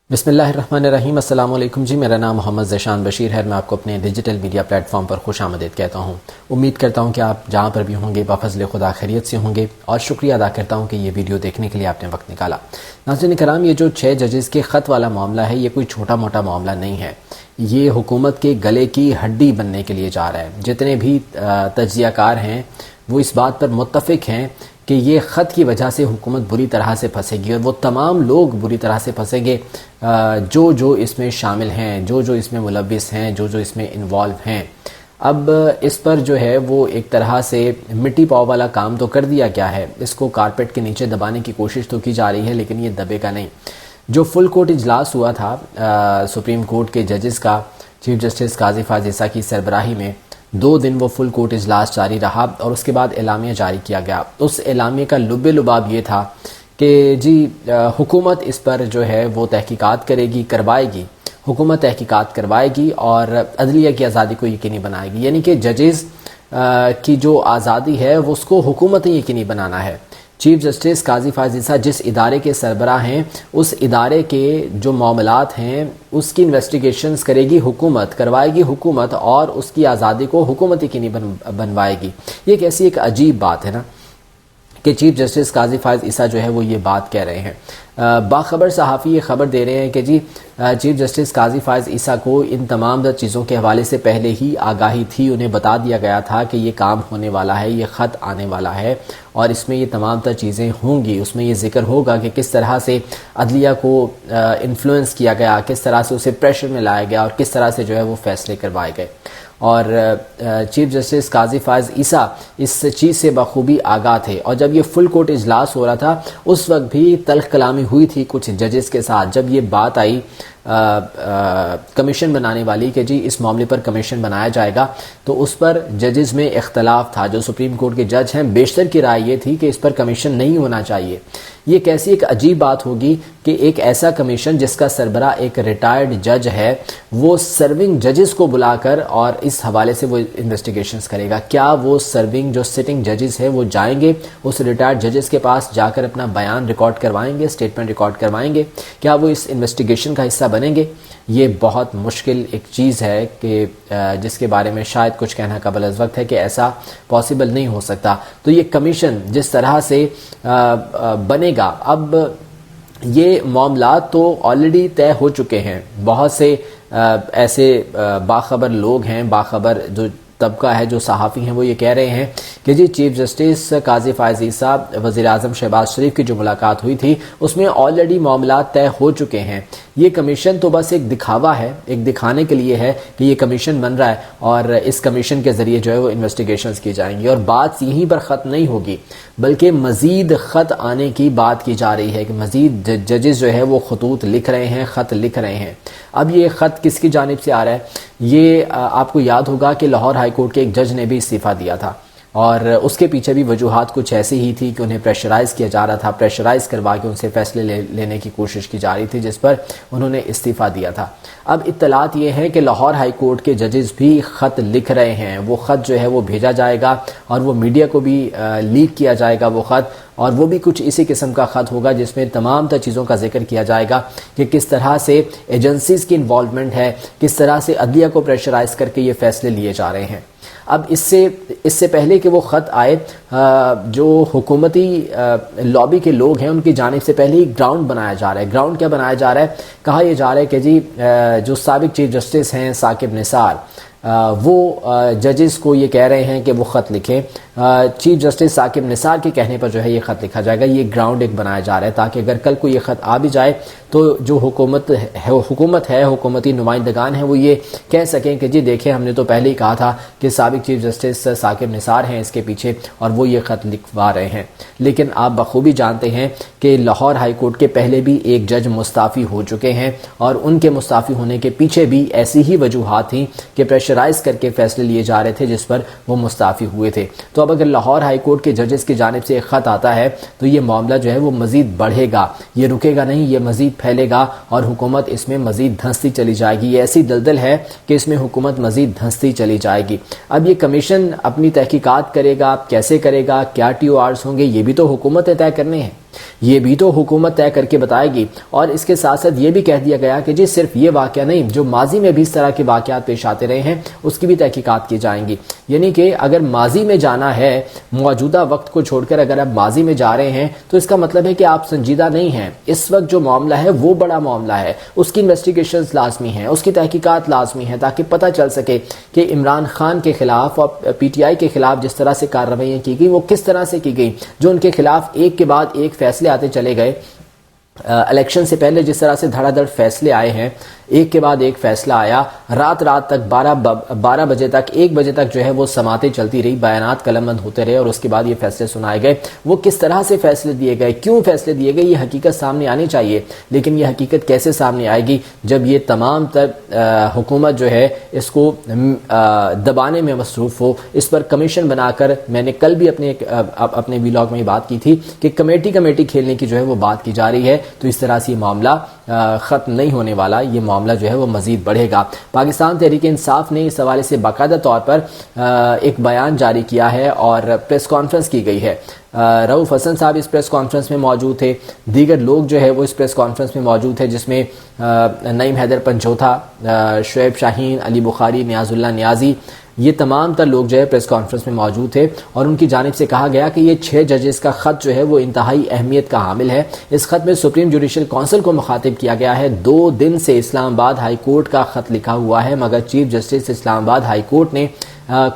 بسم اللہ الرحمن الرحیم۔ السلام علیکم جی، میرا نام محمد ذیشان بشیر ہے۔ میں آپ کو اپنے ڈیجیٹل میڈیا پلیٹ فارم پر خوش آمدید کہتا ہوں۔ امید کرتا ہوں کہ آپ جہاں پر بھی ہوں گے بفضل خدا خیریت سے ہوں گے، اور شکریہ ادا کرتا ہوں کہ یہ ویڈیو دیکھنے کے لیے آپ نے وقت نکالا۔ ناظرین کرام، یہ جو 6 ججز کے خط والا معاملہ ہے، یہ کوئی چھوٹا موٹا معاملہ نہیں ہے۔ یہ حکومت کے گلے کی ہڈی بننے کے لیے جا رہا ہے۔ جتنے بھی تجزیہ کار ہیں وہ اس بات پر متفق ہیں کہ یہ خط کی وجہ سے حکومت بری طرح سے پھنسے گی، اور وہ تمام لوگ بری طرح سے پھنسیں گے جو اس میں شامل ہیں، جو اس میں ملوث ہیں، جو اس میں انوالو ہیں۔ اب اس پر جو ہے وہ ایک طرح سے مٹی پاؤ والا کام تو کر دیا گیا ہے، اس کو کارپیٹ کے نیچے دبانے کی کوشش تو کی جا رہی ہے، لیکن یہ دبے گا نہیں۔ جو فل کورٹ اجلاس ہوا تھا سپریم کورٹ کے ججز کا، چیف جسٹس قاضی فائز عیسیٰ کی سربراہی میں 2 دن وہ فل کورٹ اجلاس جاری رہا، اور اس کے بعد اعلامیہ جاری کیا گیا۔ اس اعلامیہ کا لب لباب یہ تھا کہ جی حکومت اس پر جو ہے وہ تحقیقات کروائے گی، حکومت تحقیقات کروائے گی اور عدلیہ کی آزادی کو یقینی بنائے گی، یعنی کہ ججز کی جو آزادی ہے اس کو حکومت نے یقینی بنانا ہے۔ چیف جسٹس قاضی فائز عیسیٰ جس ادارے کے سربراہ ہیں، اس ادارے کے جو معاملات ہیں اس کی انویسٹیگیشنز کرے گی حکومت، کروائے گی حکومت، اور اس کی آزادی کو حکومت یقینی بنوائے گی۔ یہ کیسی ایک عجیب بات ہے نا کہ چیف جسٹس قاضی فائز عیسیٰ جو ہے وہ یہ بات کہہ رہے ہیں۔ باخبر صحافی یہ خبر دے رہے ہیں کہ جی چیف جسٹس قاضی فائز عیسیٰ کو ان تمام چیزوں کے حوالے سے پہلے ہی آگاہی تھی، انہیں بتا دیا گیا تھا کہ یہ کام ہونے والا ہے، یہ خط آنے والا ہے، اور اس میں یہ تمام چیزیں ہوں گی۔ اس میں یہ ذکر ہوگا کہ کس طرح سے عدلیہ کو انفلوئنس کیا گیا، کس طرح سے اسے پریشر میں لایا گیا، اور کس طرح سے جو ہے وہ فیصلے کروائے گئے۔ اور چیف جسٹس قاضی فائز عیسیٰ اس چیز سے بخوبی آگاہ تھے، اور جب یہ فل کورٹ اجلاس ہو رہا تھا اس وقت بھی تلخ کلامی ہوئی تھی کچھ ججز کے ساتھ، جب یہ بات آئی کمیشن بنانے والی کہ جی اس معاملے پر کمیشن بنایا جائے گا، تو اس پر ججز میں اختلاف تھا۔ جو سپریم کورٹ کے جج ہیں بیشتر کی رائے یہ تھی کہ اس پر کمیشن نہیں ہونا چاہیے۔ یہ کیسی ایک عجیب بات ہوگی کہ ایک ایسا کمیشن جس کا سربراہ ایک ریٹائرڈ جج ہے، وہ سرونگ ججز کو بلا کر اور اس حوالے سے وہ انویسٹیگیشنز کرے گا۔ کیا وہ سرونگ جو سٹنگ ججز ہیں وہ جائیں گے اس ریٹائرڈ ججز کے پاس، جا کر اپنا بیان ریکارڈ کروائیں گے، سٹیٹمنٹ ریکارڈ کروائیں گے؟ کیا وہ اس انویسٹیگیشن کا حصہ بنیں گے؟ یہ بہت مشکل ایک چیز ہے کہ جس کے بارے میں شاید کچھ کہنا قبل از وقت ہے کہ ایسا پاسبل نہیں ہو سکتا۔ تو یہ کمیشن جس طرح سے بنے گا، اب یہ معاملات تو آلریڈی طے ہو چکے ہیں۔ بہت سے ایسے باخبر لوگ ہیں، باخبر جو طبقہ ہے، جو صحافی ہیں، وہ یہ کہہ رہے ہیں کہ جی چیف جسٹس قاضی فائز عیسیٰ وزیر اعظم شہباز شریف کی جو ملاقات ہوئی تھی اس میں آلریڈی معاملات طے ہو چکے ہیں۔ یہ کمیشن تو بس ایک دکھاوا ہے، ایک دکھانے کے لیے ہے کہ یہ کمیشن بن رہا ہے، اور اس کمیشن کے ذریعے جو ہے وہ انویسٹیگیشنز کی جائیں گی، اور بات یہیں پر ختم نہیں ہوگی بلکہ مزید خط آنے کی بات کی جا رہی ہے کہ مزید ججز جو ہے وہ خطوط لکھ رہے ہیں، خط لکھ رہے ہیں۔ اب یہ خط کس کی جانب سے آ رہا ہے؟ یہ آپ کو یاد ہوگا کہ لاہور ہائی کورٹ کے ایک جج نے بھی استعفیٰ دیا تھا، اور اس کے پیچھے بھی وجوہات کچھ ایسی ہی تھی کہ انہیں پریشرائز کیا جا رہا تھا، پریشرائز کروا کے ان سے فیصلے لینے کی کوشش کی جا رہی تھی، جس پر انہوں نے استعفیٰ دیا تھا۔ اب اطلاعات یہ ہیں کہ لاہور ہائی کورٹ کے ججز بھی خط لکھ رہے ہیں۔ وہ خط جو ہے وہ بھیجا جائے گا اور وہ میڈیا کو بھی لیک کیا جائے گا وہ خط، اور وہ بھی کچھ اسی قسم کا خط ہوگا جس میں تمام چیزوں کا ذکر کیا جائے گا کہ کس طرح سے ایجنسیز کی انوالومنٹ ہے، کس طرح سے عدلیہ کو پریشرائز کر کے یہ فیصلے لیے جا رہے ہیں۔ اب اس سے پہلے کہ وہ خط آئے، جو حکومتی لابی کے لوگ ہیں ان کی جانب سے پہلے ہی گراؤنڈ بنایا جا رہا ہے۔ گراؤنڈ کیا بنایا جا رہا ہے؟ کہا یہ جا رہا ہے کہ جی جو سابق چیف جسٹس ہیں ثاقب نثار، وہ ججز کو یہ کہہ رہے ہیں کہ وہ خط لکھیں۔ چیف جسٹس ثاقب نثار کے کہنے پر جو ہے یہ خط لکھا جائے گا۔ یہ گراؤنڈ ایک بنایا جا رہا ہے تاکہ اگر کل کو یہ خط آ بھی جائے تو جو حکومت ہے، حکومتی نمائندگان ہیں، وہ یہ کہہ سکیں کہ جی دیکھیں ہم نے تو پہلے ہی کہا تھا کہ سابق چیف جسٹس ثاقب نثار ہیں اس کے پیچھے، اور وہ یہ خط لکھوا رہے ہیں۔ لیکن آپ بخوبی جانتے ہیں کہ لاہور ہائی کورٹ کے پہلے بھی ایک جج مستعفی ہو چکے ہیں، اور ان کے مستعفی ہونے کے پیچھے بھی ایسی ہی وجوہات تھیں کہ پریشرائز کر کے فیصلے لیے جا رہے تھے جس پر وہ مستعفی ہوئے تھے۔ تو اب اگر لاہور ہائی کورٹ کے ججز کی جانب سے ایک خط آتا ہے تو یہ معاملہ جو ہے وہ مزید بڑھے گا، یہ رکے گا نہیں، یہ مزید پھیلے گا، اور حکومت اس میں مزید دھنستی چلی جائے گی۔ یہ ایسی دلدل ہے کہ اس میں حکومت مزید دھنستی چلی جائے گی۔ اب یہ کمیشن اپنی تحقیقات کرے گا، کیسے کرے گا، کیا ٹی او آرز ہوں گے، یہ بھی تو حکومت طے کرنے ہیں۔ یہ بھی تو حکومت طے کر کے بتائے گی۔ اور اس کے ساتھ ساتھ یہ بھی کہہ دیا گیا کہ جی صرف یہ واقعہ نہیں، جو ماضی میں بھی اس طرح کے واقعات پیش آتے رہے ہیں اس کی بھی تحقیقات کی جائیں گی۔ یعنی کہ اگر ماضی میں جانا ہے، موجودہ وقت کو چھوڑ کر اگر آپ ماضی میں جا رہے ہیں تو اس کا مطلب ہے کہ آپ سنجیدہ نہیں ہیں۔ اس وقت جو معاملہ ہے وہ بڑا معاملہ ہے، اس کی انویسٹیگیشنز لازمی ہیں، اس کی تحقیقات لازمی ہیں، تاکہ پتہ چل سکے کہ عمران خان کے خلاف اور پی ٹی آئی کے خلاف جس طرح سے کارروائیاں کی گئی وہ کس طرح سے کی گئی، جو ان کے خلاف ایک کے بعد ایک فیصلے آتے چلے گئے۔ الیکشن سے پہلے جس طرح سے دھڑا دھڑ فیصلے آئے ہیں، ایک کے بعد ایک فیصلہ آیا، رات تک 12 بجے تک 1 بجے تک جو ہے وہ سماعتیں چلتی رہی، بیانات قلم بند ہوتے رہے اور اس کے بعد یہ فیصلے سنائے گئے۔ وہ کس طرح سے فیصلے دیے گئے، کیوں فیصلے دیے گئے، یہ حقیقت سامنے آنی چاہیے۔ لیکن یہ حقیقت کیسے سامنے آئے گی جب یہ تمام حکومت جو ہے اس کو دبانے میں مصروف ہو، اس پر کمیشن بنا کر، میں نے کل بھی اپنے ویلاگ میں بات کی تھی کہ کمیٹی کھیلنے کی جو ہے وہ بات کی جا رہی ہے، تو اس طرح سے یہ معاملہ ختم نہیں ہونے والا، یہ معاملہ جو ہے وہ مزید بڑھے گا۔ پاکستان تحریک انصاف نے اس حوالے سے باقاعدہ طور پر ایک بیان جاری کیا ہے اور پریس کانفرنس کی گئی ہے۔ رؤوف حسن صاحب اس پریس کانفرنس میں موجود تھے، دیگر لوگ جو ہے وہ اس پریس کانفرنس میں موجود تھے، جس میں نعیم حیدر پنجوتھا، شعیب شاہین، علی بخاری، نیاز اللہ نیازی، یہ تمام تر لوگ جو ہے پریس کانفرنس میں موجود تھے اور ان کی جانب سے کہا گیا کہ یہ 6 ججز کا خط جو ہے وہ انتہائی اہمیت کا حامل ہے۔ اس خط میں سپریم جوڈیشل کونسل کو مخاطب کیا گیا ہے۔ 2 دن سے اسلام آباد ہائی کورٹ کا خط لکھا ہوا ہے، مگر چیف جسٹس اسلام آباد ہائی کورٹ نے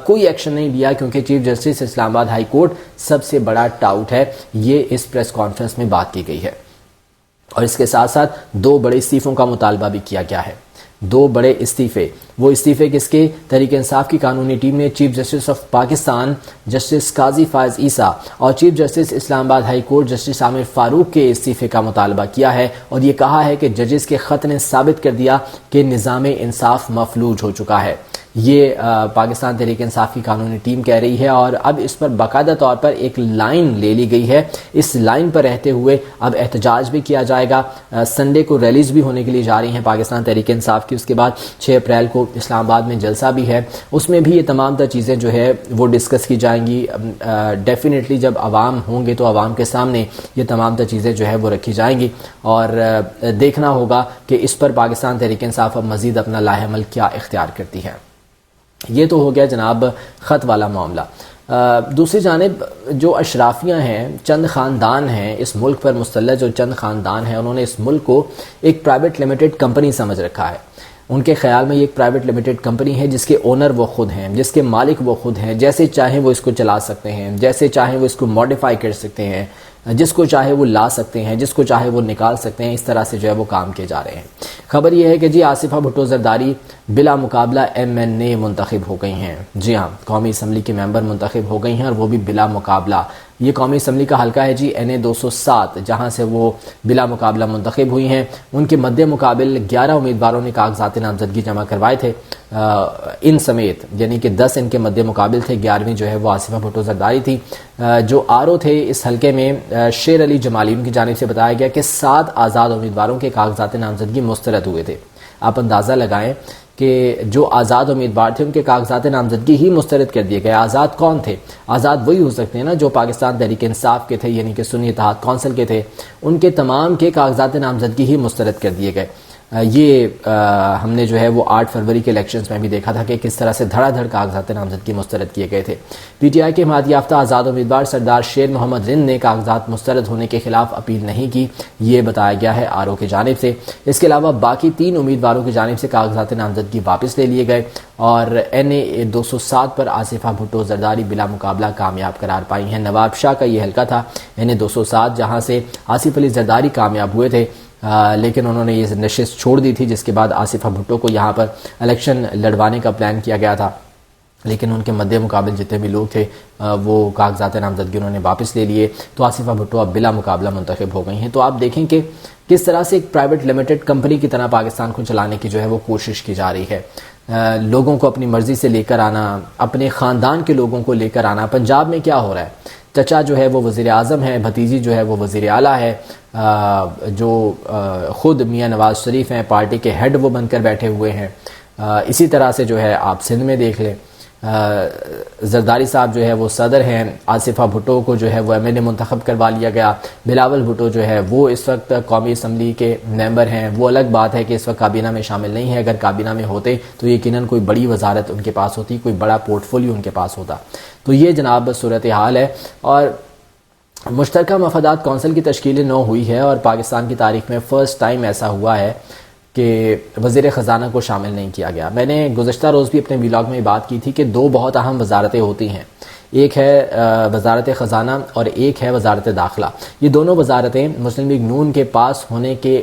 کوئی ایکشن نہیں لیا، کیونکہ چیف جسٹس اسلام آباد ہائی کورٹ سب سے بڑا ٹاؤٹ ہے۔ یہ اس پریس کانفرنس میں بات کی گئی ہے اور اس کے ساتھ ساتھ 2 بڑے استعفوں کا مطالبہ بھی کیا گیا ہے۔ 2 بڑے استعفے، وہ استعفے کس کے؟ تحریک انصاف کی قانونی ٹیم نے chief justice of Pakistan justice قاضی فائز عیسیٰ اور چیف جسٹس اسلام آباد ہائی کورٹ جسٹس عامر فاروق کے استعفے کا مطالبہ کیا ہے اور یہ کہا ہے کہ ججز کے خط نے ثابت کر دیا کہ نظام انصاف مفلوج ہو چکا ہے۔ یہ پاکستان تحریک انصاف کی قانونی ٹیم کہہ رہی ہے اور اب اس پر باقاعدہ طور پر ایک لائن لے لی گئی ہے۔ اس لائن پر رہتے ہوئے اب احتجاج بھی کیا جائے گا۔ سنڈے کو ریلیز بھی ہونے کے لیے جا رہی ہیں پاکستان تحریک انصاف کی۔ اس کے بعد 6 اپریل کو اسلام آباد میں جلسہ بھی ہے، اس میں بھی یہ تمام تر چیزیں جو ہے وہ ڈسکس کی جائیں گی۔ ڈیفینیٹلی جب عوام ہوں گے تو عوام کے سامنے یہ تمام تر چیزیں جو ہے وہ رکھی جائیں گی اور دیکھنا ہوگا کہ اس پر پاکستان تحریک انصاف اب مزید اپنا لاہ عمل کیا اختیار کرتی ہے۔ یہ تو ہو گیا جناب خط والا معاملہ۔ دوسری جانب جو اشرافیاں ہیں، چند خاندان ہیں اس ملک پر مستلزم، جو چند خاندان ہیں انہوں نے اس ملک کو ایک پرائیویٹ لمیٹڈ کمپنی سمجھ رکھا ہے۔ ان کے خیال میں یہ ایک پرائیویٹ لمیٹڈ کمپنی ہے جس کے اونر وہ خود ہیں، جس کے مالک وہ خود ہیں، جیسے چاہیں وہ اس کو چلا سکتے ہیں، جیسے چاہیں وہ اس کو ماڈیفائی کر سکتے ہیں، جس کو چاہے وہ لا سکتے ہیں، جس کو چاہے وہ نکال سکتے ہیں۔ اس طرح سے جو ہے وہ کام کیے جا رہے ہیں۔ خبر یہ ہے کہ جی آصفہ بھٹو زرداری بلا مقابلہ MNA منتخب ہو گئی ہیں۔ جی ہاں، قومی اسمبلی کے ممبر منتخب ہو گئی ہیں اور وہ بھی بلا مقابلہ۔ یہ قومی اسمبلی کا حلقہ ہے جی NA 207، جہاں سے وہ بلا مقابلہ منتخب ہوئی ہیں۔ ان کے مد مقابل 11 امیدواروں نے کاغذات نامزدگی جمع کروائے تھے ان سمیت، یعنی کہ 10 ان کے مد مقابل تھے، 11ویں جو ہے وہ آصفہ بھٹو زرداری تھی۔ جو RO تھے اس حلقے میں شیر علی جمالی، ان کی جانب سے بتایا گیا کہ 7 آزاد امیدواروں کے کاغذات نامزدگی مسترد ہوئے تھے۔ آپ اندازہ لگائیں کہ جو آزاد امیدوار تھے ان کے کاغذات نامزدگی ہی مسترد کر دیے گئے۔ آزاد کون تھے؟ آزاد وہی ہو سکتے ہیں نا جو پاکستان تحریک انصاف کے تھے، یعنی کہ سنی اتحاد کونسل کے تھے، ان کے تمام کے کاغذات نامزدگی ہی مسترد کر دیے گئے۔ یہ ہم نے جو ہے وہ 8 فروری کے الیکشنز میں بھی دیکھا تھا کہ کس طرح سے دھڑا دھڑ کاغذات نامزدگی مسترد کیے گئے تھے۔ PTI کے حمایت یافتہ آزاد امیدوار سردار شیر محمد رند نے کاغذات مسترد ہونے کے خلاف اپیل نہیں کی، یہ بتایا گیا ہے RO کی جانب سے۔ اس کے علاوہ باقی 3 امیدواروں کی جانب سے کاغذات نامزدگی واپس لے لیے گئے اور NA 207 پر آصفہ بھٹو زرداری بلا مقابلہ کامیاب قرار پائی ہیں۔ نواب شاہ کا یہ حلقہ تھا NA 207، جہاں سے آصف علی زرداری کامیاب ہوئے تھے، لیکن انہوں نے یہ نشست چھوڑ دی تھی، جس کے بعد آصفہ بھٹو کو یہاں پر الیکشن لڑوانے کا پلان کیا گیا تھا، لیکن ان کے مد مقابل جتنے بھی لوگ تھے وہ کاغذات نامزدگی انہوں نے واپس لے لیے، تو آصفہ بھٹو اب بلا مقابلہ منتخب ہو گئی ہیں۔ تو آپ دیکھیں کہ کس طرح سے ایک پرائیویٹ لمیٹڈ کمپنی کی طرح پاکستان کو چلانے کی جو ہے وہ کوشش کی جا رہی ہے۔ لوگوں کو اپنی مرضی سے لے کر آنا، اپنے خاندان کے لوگوں کو لے کر آنا۔ پنجاب میں کیا ہو رہا ہے؟ چچا جو ہے وہ وزیر اعظم ہے، بھتیجی جو ہے وہ وزیر اعلیٰ ہے، جو خود میاں نواز شریف ہیں پارٹی کے ہیڈ وہ بن کر بیٹھے ہوئے ہیں۔ اسی طرح سے جو ہے آپ سندھ میں دیکھ لیں، زرداری صاحب جو ہے وہ صدر ہیں، آصفہ بھٹو کو جو ہے وہ ایم این اے منتخب کروا لیا گیا، بلاول بھٹو جو ہے وہ اس وقت قومی اسمبلی کے ممبر ہیں، وہ الگ بات ہے کہ اس وقت کابینہ میں شامل نہیں ہے، اگر کابینہ میں ہوتے تو یقیناً کوئی بڑی وزارت ان کے پاس ہوتی، کوئی بڑا پورٹ فولیو ان کے پاس ہوتا۔ تو یہ جناب صورتحال ہے، اور مشترکہ مفادات کونسل کی تشکیل 9 ہوئی ہے، اور پاکستان کی تاریخ میں فرسٹ ٹائم ایسا ہوا ہے کہ وزیر خزانہ کو شامل نہیں کیا گیا۔ میں نے گزشتہ روز بھی اپنے ویلاگ میں بات کی تھی کہ 2 بہت اہم وزارتیں ہوتی ہیں، ایک ہے وزارت خزانہ اور ایک ہے وزارت داخلہ۔ یہ دونوں وزارتیں مسلم لیگ نون کے پاس ہونے کے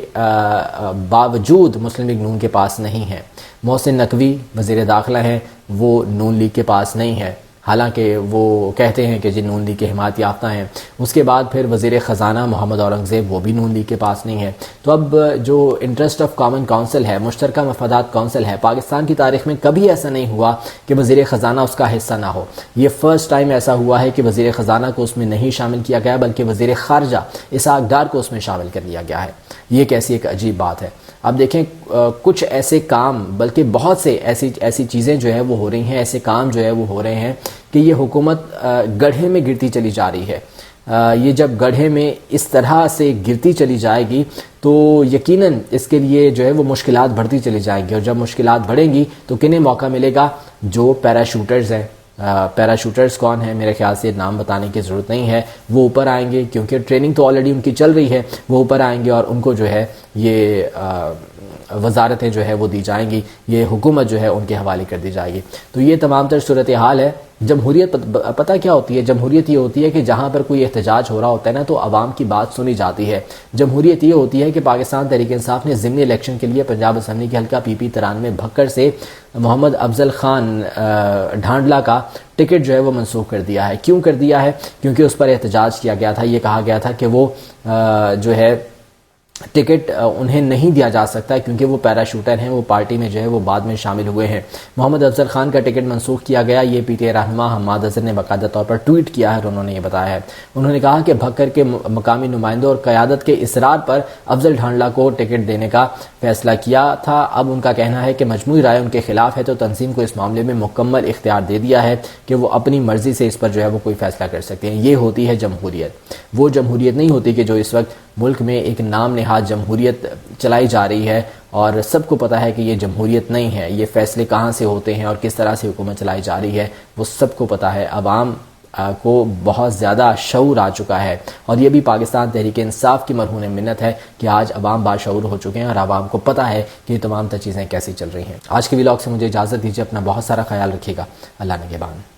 باوجود مسلم لیگ نون کے پاس نہیں ہیں۔ محسن نقوی وزیر داخلہ ہیں، وہ نون لیگ کے پاس نہیں ہے، حالانکہ وہ کہتے ہیں کہ جی نون لیگ کے حمایت یافتہ ہیں۔ اس کے بعد پھر وزیر خزانہ محمد اورنگزیب، وہ بھی نون لیگ کے پاس نہیں ہے۔ تو اب جو انٹرسٹ آف کامن کونسل ہے، مشترکہ مفادات کونسل ہے، پاکستان کی تاریخ میں کبھی ایسا نہیں ہوا کہ وزیر خزانہ اس کا حصہ نہ ہو۔ یہ فرسٹ ٹائم ایسا ہوا ہے کہ وزیر خزانہ کو اس میں نہیں شامل کیا گیا، بلکہ وزیر خارجہ اسحاق ڈار کو اس میں شامل کر لیا گیا ہے۔ یہ کیسی ایک عجیب بات ہے۔ اب دیکھیں کچھ ایسے کام، بلکہ بہت سے ایسی چیزیں جو ہے وہ ہو رہی ہیں، ایسے کام جو ہے وہ ہو رہے ہیں کہ یہ حکومت گڑھے میں گرتی چلی جا رہی ہے۔ یہ جب گڑھے میں اس طرح سے گرتی چلی جائے گی تو یقیناً اس کے لیے جو ہے وہ مشکلات بڑھتی چلی جائیں گی، اور جب مشکلات بڑھیں گی تو کنہیں موقع ملے گا؟ جو پیراشوٹرز ہیں۔ پیراشوٹرز کون ہیں؟ میرے خیال سے نام بتانے کی ضرورت نہیں ہے، وہ اوپر آئیں گے، کیونکہ ٹریننگ تو آلریڈی ان کی چل رہی ہے، وہ اوپر آئیں گے اور ان کو جو ہے یہ وزارتیں جو ہے وہ دی جائیں گی، یہ حکومت جو ہے ان کے حوالے کر دی جائے گی۔ تو یہ تمام تر صورتحال ہے۔ جمہوریت پتہ کیا ہوتی ہے؟ جمہوریت یہ ہوتی ہے کہ جہاں پر کوئی احتجاج ہو رہا ہوتا ہے نا تو عوام کی بات سنی جاتی ہے۔ جمہوریت یہ ہوتی ہے کہ پاکستان تحریک انصاف نے ضمنی الیکشن کے لیے پنجاب اسمبلی کے حلقہ پی پی 93 بھکر سے محمد افضل خان ڈھانڈلا کا ٹکٹ جو ہے وہ منسوخ کر دیا ہے۔ کیوں کر دیا ہے؟ کیونکہ اس پر احتجاج کیا گیا تھا، یہ کہا گیا تھا کہ وہ جو ہے ٹکٹ انہیں نہیں دیا جا سکتا کیونکہ وہ پیراشوٹر ہیں، وہ پارٹی میں جو ہے وہ بعد میں شامل ہوئے ہیں۔ محمد افضل خان کا ٹکٹ منسوخ کیا گیا، یہ پی ٹی آئی رہنما حماد اظہر نے باقاعدہ طور پر ٹویٹ کیا ہے اور انہوں نے یہ بتایا ہے۔ انہوں نے کہا کہ بھکر کے مقامی نمائندوں اور قیادت کے اصرار پر افضل ڈھانڈلا کو ٹکٹ دینے کا فیصلہ کیا تھا۔ اب ان کا کہنا ہے کہ مجموعی رائے ان کے خلاف ہے، تو تنظیم کو اس معاملے میں مکمل اختیار دے دیا ہے کہ وہ اپنی مرضی سے اس پر جو ہے وہ کوئی فیصلہ کر سکتے ہیں۔ یہ ہوتی ہے جمہوریت۔ وہ جمہوریت نہیں ہوتی کہ جو اس وقت ملک میں ایک نام نہاد جمہوریت چلائی جا رہی ہے، اور سب کو پتہ ہے کہ یہ جمہوریت نہیں ہے، یہ فیصلے کہاں سے ہوتے ہیں اور کس طرح سے حکومت چلائی جا رہی ہے، وہ سب کو پتہ ہے۔ عوام کو بہت زیادہ شعور آ چکا ہے، اور یہ بھی پاکستان تحریک انصاف کی مرہون منت ہے کہ آج عوام باشعور ہو چکے ہیں اور عوام کو پتہ ہے کہ یہ تمام چیزیں کیسی چل رہی ہیں۔ آج کے ویلاگ سے مجھے اجازت دیجیے، اپنا بہت سارا خیال رکھیے گا۔ اللہ نگہبان۔